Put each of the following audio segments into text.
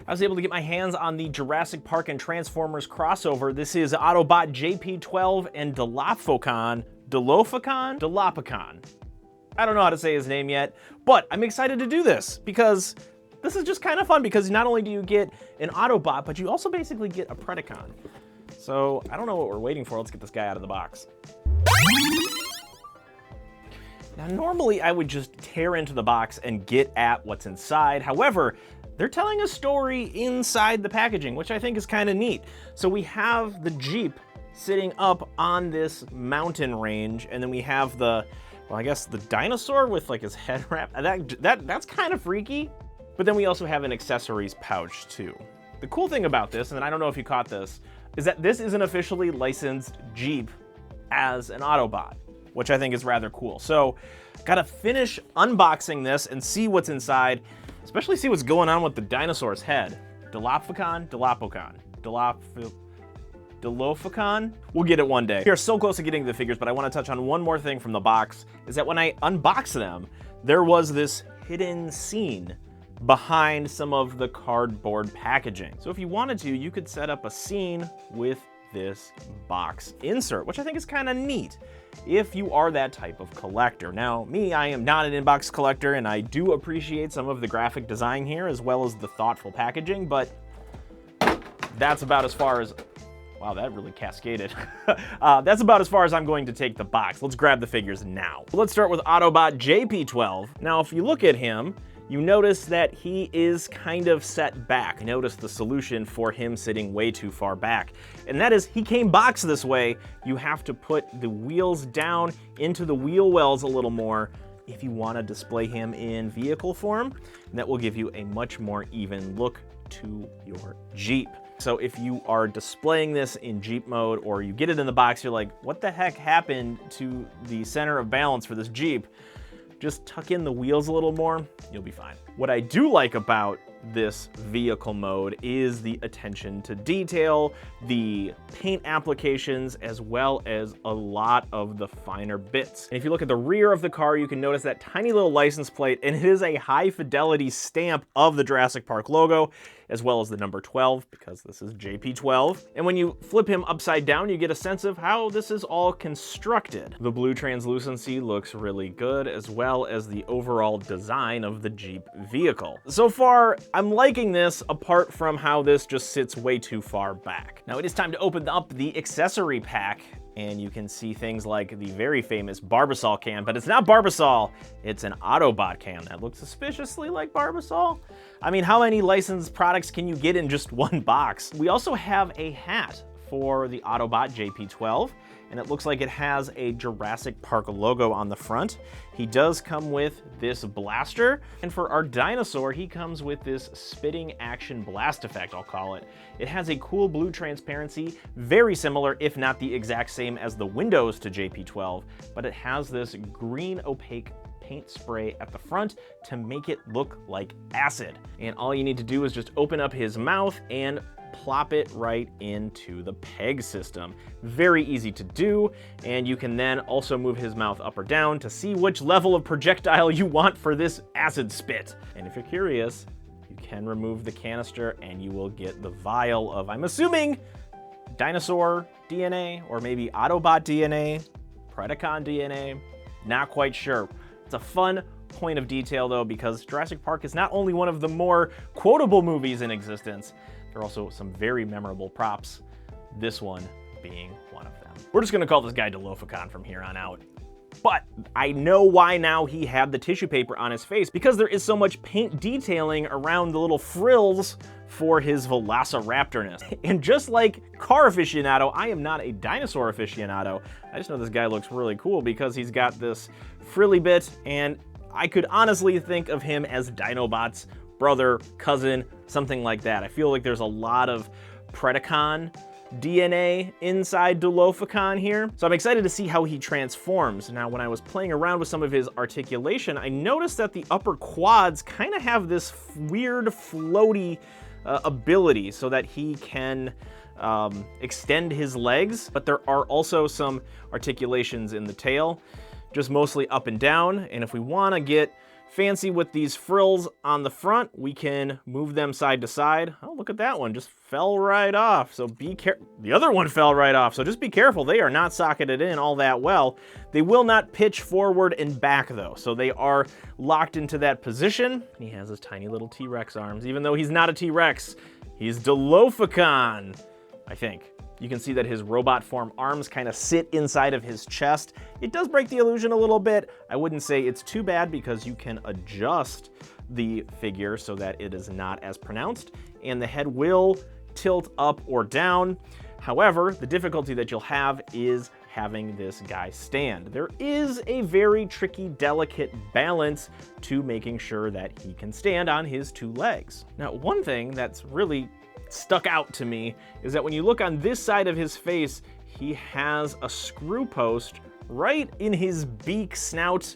I was able to get my hands on the Jurassic Park and Transformers crossover. This is Autobot JP12 and Dilophocon. Dilophocon? I don't know how to say his name yet, but I'm excited to do this because this is just kind of fun because not only do you get an Autobot, but you also basically get a Predacon. So I don't know what we're waiting for. Let's get this guy out of the box. Now, normally I would just tear into the box and get at what's inside. However, they're telling a story inside the packaging, which I think is kind of neat. So we have the Jeep sitting up on this mountain range, and then we have the, well, I guess the dinosaur with like his head wrap. That's kind of freaky. But then we also have an accessories pouch too. The cool thing about this, and I don't know if you caught this, is that this is an officially licensed Jeep as an Autobot, which I think is rather cool. So gotta finish unboxing this and see what's inside, especially see what's going on with the dinosaur's head. Dilophocon? We'll get it one day. We are so close to getting the figures, but I want to touch on one more thing from the box, is that when I unboxed them, there was this hidden scene behind some of the cardboard packaging. So if you wanted to, you could set up a scene with this box insert, which I think is kind of neat if you are that type of collector. Now, me, I am not an inbox collector, and I do appreciate some of the graphic design here as well as the thoughtful packaging, but that's about as far as, wow, that really cascaded. That's about as far as I'm going to take the box. Let's grab the figures now. Let's start with Autobot JP12. Now, if you look at him, you notice that he is kind of set back. Notice the solution for him sitting way too far back. And that is, he came boxed this way. You have to put the wheels down into the wheel wells a little more if you want to display him in vehicle form. And that will give you a much more even look to your Jeep. So if you are displaying this in Jeep mode, or you get it in the box, you're like, what the heck happened to the center of balance for this Jeep? Just tuck in the wheels a little more, you'll be fine. What I do like about this vehicle mode is the attention to detail, the paint applications, as well as a lot of the finer bits. And if you look at the rear of the car, you can notice that tiny little license plate, and it is a high fidelity stamp of the Jurassic Park logo, as well as the number 12, because this is JP12. And when you flip him upside down, you get a sense of how this is all constructed. The blue translucency looks really good, as well as the overall design of the Jeep vehicle. So far, I'm liking this, apart from how this just sits way too far back. Now it is time to open up the accessory pack, and you can see things like the very famous Barbasol can, but it's not Barbasol, it's an Autobot can that looks suspiciously like Barbasol. I mean, how many licensed products can you get in just one box? We also have a hat for the Autobot JP12, and it looks like it has a Jurassic Park logo on the front. He does come with this blaster, and for our dinosaur, he comes with this spitting action blast effect, I'll call it. It has a cool blue transparency, very similar, if not the exact same as the windows to JP12, but it has this green opaque paint spray at the front to make it look like acid. And all you need to do is just open up his mouth and plop it right into the peg system. Very easy to do, and you can then also move his mouth up or down to see which level of projectile you want for this acid spit. And if you're curious, you can remove the canister and you will get the vial of, I'm assuming, dinosaur DNA, or maybe Autobot DNA, Predacon DNA, not quite sure. It's a fun point of detail though, because Jurassic Park is not only one of the more quotable movies in existence, there are also some very memorable props, this one being one of them. We're just gonna call this guy Dilophocon from here on out. But I know why now he had the tissue paper on his face, because there is so much paint detailing around the little frills for his velociraptorness. And just like car aficionado, I am not a dinosaur aficionado. I just know this guy looks really cool because he's got this frilly bit, and I could honestly think of him as Dinobot's brother, cousin, something like that. I feel like there's a lot of Predacon DNA inside Dilophocon here. So I'm excited to see how he transforms. Now, when I was playing around with some of his articulation, I noticed that the upper quads kind of have this weird floaty ability so that he can extend his legs, but there are also some articulations in the tail, just mostly up and down. And if we want to get fancy with these frills on the front. We can move them side to side. Oh, look at that one, just fell right off. So be careful. The other one fell right off, so just be careful. They are not socketed in all that well. They will not pitch forward and back though, so they are locked into that position. He has his tiny little T-Rex arms, even though he's not a T-Rex. He's Dilophocon, I think. You can see that his robot form arms kind of sit inside of his chest. It does break the illusion a little bit. I wouldn't say it's too bad because you can adjust the figure so that it is not as pronounced, and the head will tilt up or down. However, the difficulty that you'll have is having this guy stand. There is a very tricky, delicate balance to making sure that he can stand on his two legs. Now, one thing that's really stuck out to me is that when you look on this side of his face, he has a screw post right in his beak, snout,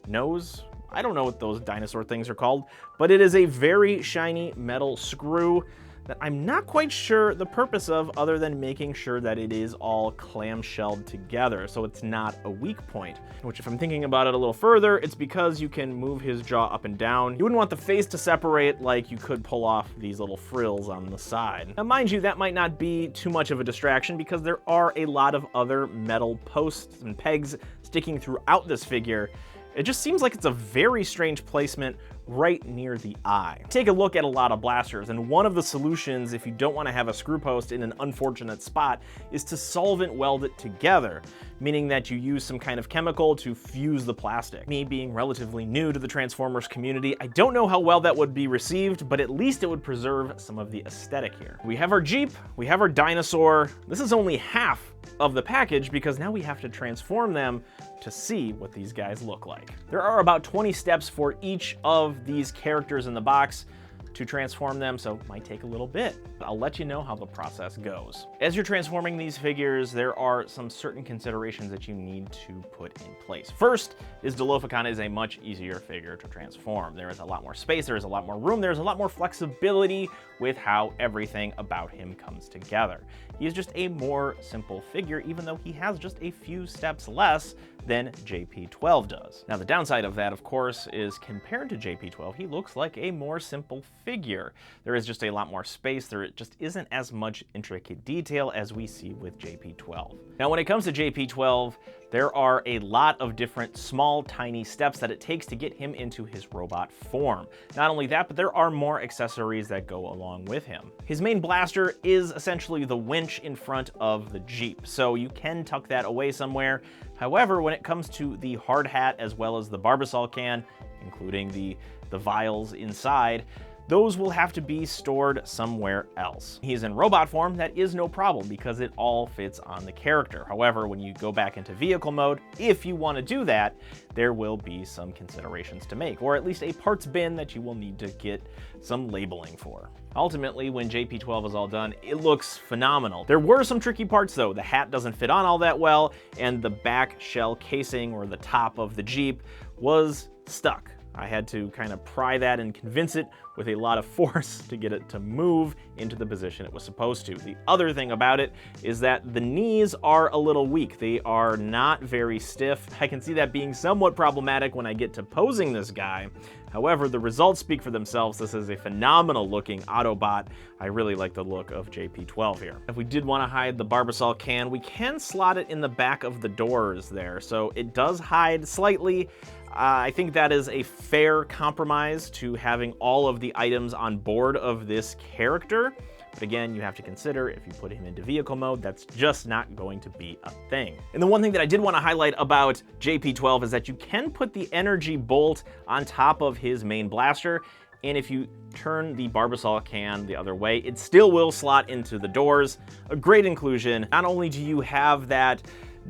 nose. I don't know what those dinosaur things are called, but it is a very shiny metal screw that I'm not quite sure the purpose of, other than making sure that it is all clamshelled together, so it's not a weak point. Which, if I'm thinking about it a little further, it's because you can move his jaw up and down. You wouldn't want the face to separate like you could pull off these little frills on the side. Now, mind you, that might not be too much of a distraction because there are a lot of other metal posts and pegs sticking throughout this figure. It just seems like it's a very strange placement right near the eye. Take a look at a lot of blasters, and one of the solutions, if you don't want to have a screw post in an unfortunate spot, is to solvent weld it together, meaning that you use some kind of chemical to fuse the plastic. Me being relatively new to the Transformers community, I don't know how well that would be received, but at least it would preserve some of the aesthetic here. We have our Jeep, we have our dinosaur. This is only half of the package because now we have to transform them to see what these guys look like. There are about 20 steps for each of these characters in the box to transform them, so it might take a little bit. I'll let you know how the process goes. As you're transforming these figures, there are some certain considerations that you need to put in place. First is Dilophocon is a much easier figure to transform. There is a lot more space, there is a lot more room, there's a lot more flexibility with how everything about him comes together. He is just a more simple figure, even though he has just a few steps less than JP12 does. Now, the downside of that, of course, is compared to JP12, he looks like a more simple figure. There is just a lot more space. There just isn't as much intricate detail as we see with JP12. Now, when it comes to JP12, there are a lot of different small, tiny steps that it takes to get him into his robot form. Not only that, but there are more accessories that go along with him. His main blaster is essentially the winch in front of the Jeep, so you can tuck that away somewhere. However, when it comes to the hard hat as well as the Barbasol can, including the vials inside, those will have to be stored somewhere else. He's in robot form, that is no problem because it all fits on the character. However, when you go back into vehicle mode, if you want to do that, there will be some considerations to make, or at least a parts bin that you will need to get some labeling for. Ultimately, when JP12 is all done, it looks phenomenal. There were some tricky parts though. The hat doesn't fit on all that well, and the back shell casing, or the top of the Jeep, was stuck. I had to kind of pry that and convince it with a lot of force to get it to move into the position it was supposed to. The other thing about it is that the knees are a little weak. They are not very stiff. I can see that being somewhat problematic when I get to posing this guy. However, the results speak for themselves. This is a phenomenal looking Autobot. I really like the look of JP12 here. If we did want to hide the Barbasol can, we can slot it in the back of the doors there. So it does hide slightly. I think that is a fair compromise to having all of the items on board of this character. But again, you have to consider if you put him into vehicle mode, that's just not going to be a thing. And the one thing that I did want to highlight about JP12 is that you can put the energy bolt on top of his main blaster, and if you turn the Barbasol can the other way, it still will slot into the doors. A great inclusion. Not only do you have that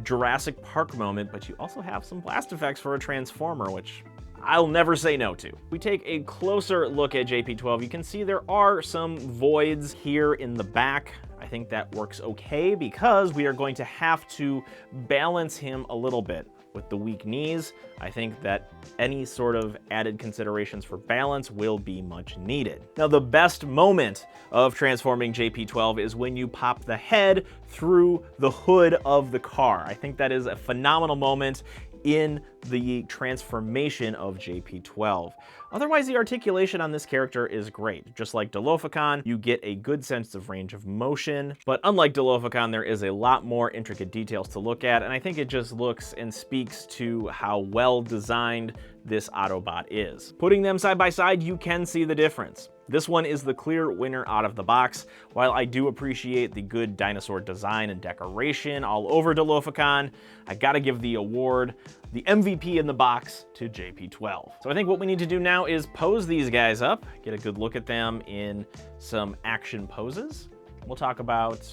Jurassic Park moment, but you also have some blast effects for a Transformer, which I'll never say no to. We take a closer look at JP12. You can see there are some voids here in the back. I think that works okay because we are going to have to balance him a little bit. With the weak knees, I think that any sort of added considerations for balance will be much needed. Now, the best moment of transforming JP12 is when you pop the head through the hood of the car. I think that is a phenomenal moment. in the transformation of JP12. Otherwise, the articulation on this character is great. Just like Dilophocon, you get a good sense of range of motion, but unlike Dilophocon, there is a lot more intricate details to look at, and I think it just looks and speaks to how well designed this Autobot is. Putting them side by side, you can see the difference. This one is the clear winner out of the box. While I do appreciate the good dinosaur design and decoration all over Dilophocon, I gotta give the award, the MVP in the box, to JP12. So I think what we need to do now is pose these guys up, get a good look at them in some action poses. We'll talk about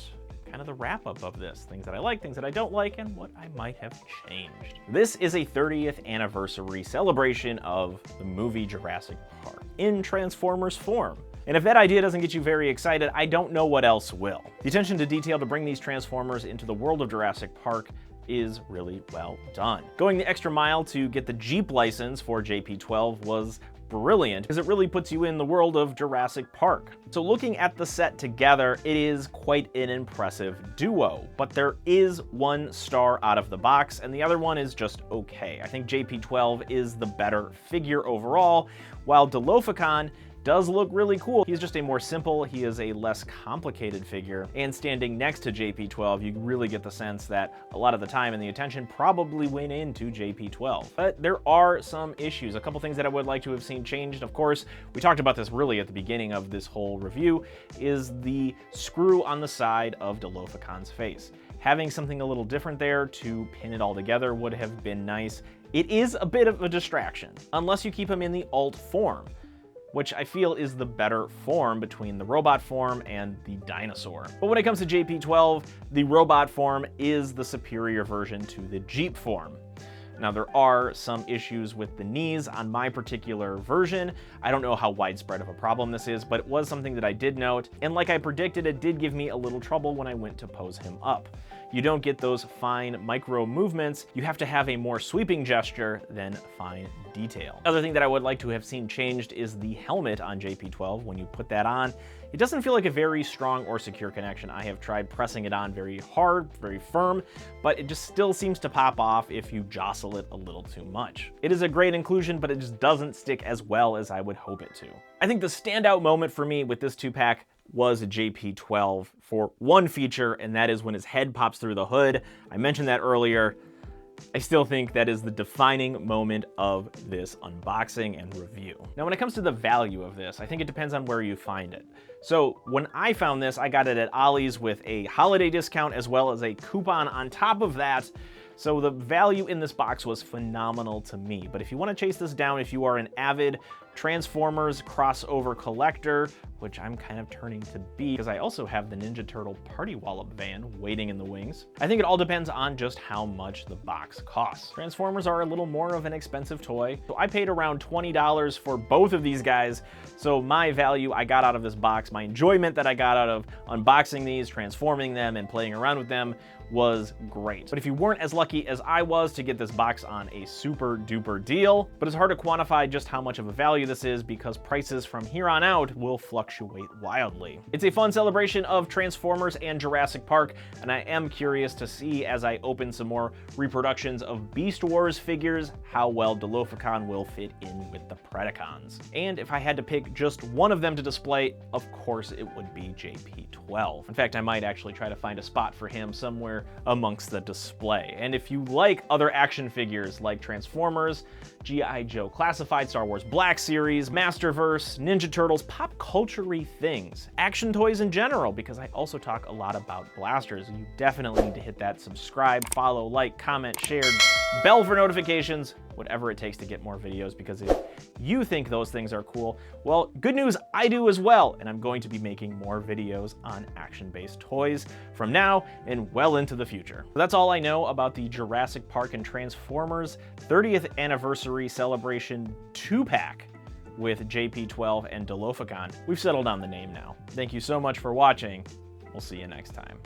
kind of the wrap-up of this, things that I like, things that I don't like, and what I might have changed. This is a 30th anniversary celebration of the movie Jurassic Park in Transformers form. And if that idea doesn't get you very excited, I don't know what else will. The attention to detail to bring these Transformers into the world of Jurassic Park is really well done. Going the extra mile to get the Jeep license for JP12 was brilliant, because it really puts you in the world of Jurassic Park. So looking at the set together, it is quite an impressive duo, but there is one star out of the box, and the other one is just okay. I think JP12 is the better figure overall, while Dilophocon does look really cool. He's just a more simple, he is a less complicated figure, and standing next to JP12, you really get the sense that a lot of the time and the attention probably went into JP12. But there are some issues, a couple things that I would like to have seen changed. Of course, we talked about this really at the beginning of this whole review, is the screw on the side of Dilophocon's face. Having something a little different there to pin it all together would have been nice. It is a bit of a distraction, unless you keep him in the alt form, which I feel is the better form between the robot form and the dinosaur. But when it comes to JP12, the robot form is the superior version to the Jeep form. Now, there are some issues with the knees on my particular version. I don't know how widespread of a problem this is, but it was something that I did note, and like I predicted, it did give me a little trouble when I went to pose him up. You don't get those fine micro movements. You have to have a more sweeping gesture than fine detail. Other thing that I would like to have seen changed is the helmet on JP12. When you put that on, it doesn't feel like a very strong or secure connection. I have tried pressing it on very hard, very firm, but it just still seems to pop off if you jostle it a little too much. It is a great inclusion, but it just doesn't stick as well as I would hope it to. I think the standout moment for me with this 2-pack was a JP12 for one feature, and that is when his head pops through the hood. I mentioned that earlier. I still think that is the defining moment of this unboxing and review. Now, when it comes to the value of this, I think it depends on where you find it. So when I found this, I got it at Ollie's with a holiday discount as well as a coupon on top of that. So the value in this box was phenomenal to me. But if you want to chase this down, if you are an avid Transformers crossover collector, which I'm kind of turning to be because I also have the Ninja Turtle Party Wallop van waiting in the wings, I think it all depends on just how much the box costs. Transformers are a little more of an expensive toy, so I paid around $20 for both of these guys. So my value I got out of this box, my enjoyment that I got out of unboxing these, transforming them, and playing around with them was great. But if you weren't as lucky as I was to get this box on a super duper deal, but it's hard to quantify just how much of a value this is because prices from here on out will fluctuate wildly. It's a fun celebration of Transformers and Jurassic Park, and I am curious to see as I open some more reproductions of Beast Wars figures how well Dilophocon will fit in with the Predacons. And if I had to pick just one of them to display, of course it would be JP12. In fact, I might actually try to find a spot for him somewhere amongst the display. And if you like other action figures like Transformers, G.I. Joe Classified, Star Wars Black Series, Masterverse, Ninja Turtles, pop culture-y things, action toys in general, because I also talk a lot about blasters, you definitely need to hit that subscribe, follow, like, comment, share, bell for notifications, whatever it takes to get more videos, because if you think those things are cool, well, good news, I do as well, and I'm going to be making more videos on action-based toys from now and well into the future. So that's all I know about the Jurassic Park and Transformers 30th Anniversary Celebration 2-pack with JP12 and Dilophocon. We've settled on the name now. Thank you so much for watching. We'll see you next time.